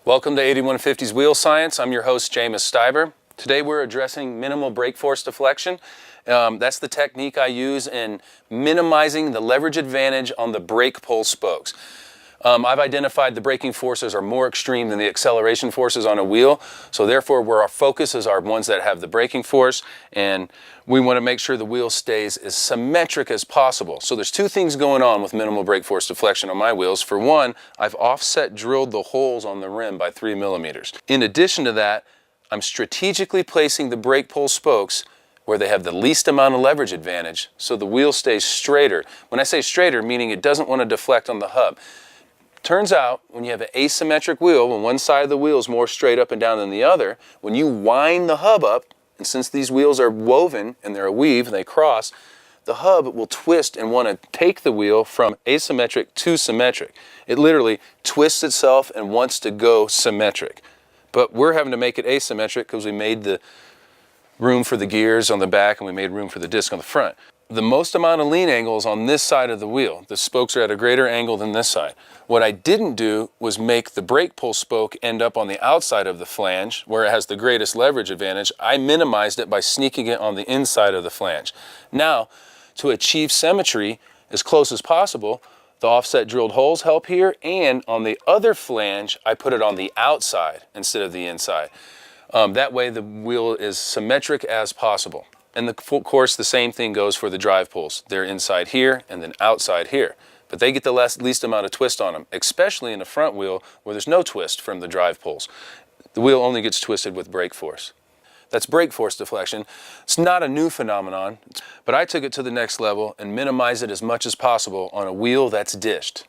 Welcome to 8150's Wheel Science. I'm your host, Jamas Stiber. Today we're addressing minimal brake force deflection. That's the technique I use in minimizing the leverage advantage on the brake pull spokes. I've identified the braking forces are more extreme than the acceleration forces on a wheel, so therefore where our focuses are ones that have the braking force, and we want to make sure the wheel stays as symmetric as possible. So there's two things going on with minimal brake force deflection on my wheels. For one, I've offset drilled the holes on the rim by 3 millimeters. In addition to that, I'm strategically placing the brake pull spokes where they have the least amount of leverage advantage so the wheel stays straighter. When I say straighter, meaning it doesn't want to deflect on the hub. Turns out, when you have an asymmetric wheel, when one side of the wheel is more straight up and down than the other, when you wind the hub up, and since these wheels are woven and they're a weave and they cross, the hub will twist and want to take the wheel from asymmetric to symmetric. It literally twists itself and wants to go symmetric. But we're having to make it asymmetric because we made the room for the gears on the back and we made room for the disc on the front. The most amount of lean angle is on this side of the wheel. The spokes are at a greater angle than this side. What I didn't do was make the brake pull spoke end up on the outside of the flange where it has the greatest leverage advantage. I minimized it by sneaking it on the inside of the flange. Now, to achieve symmetry as close as possible, the offset drilled holes help here, and on the other flange, I put it on the outside instead of the inside. That way the wheel is symmetric as possible. And of course, the same thing goes for the drive pulls. They're inside here and then outside here. But they get the least amount of twist on them, especially in the front wheel where there's no twist from the drive pulls. The wheel only gets twisted with brake force. That's brake force deflection. It's not a new phenomenon, but I took it to the next level and minimized it as much as possible on a wheel that's dished.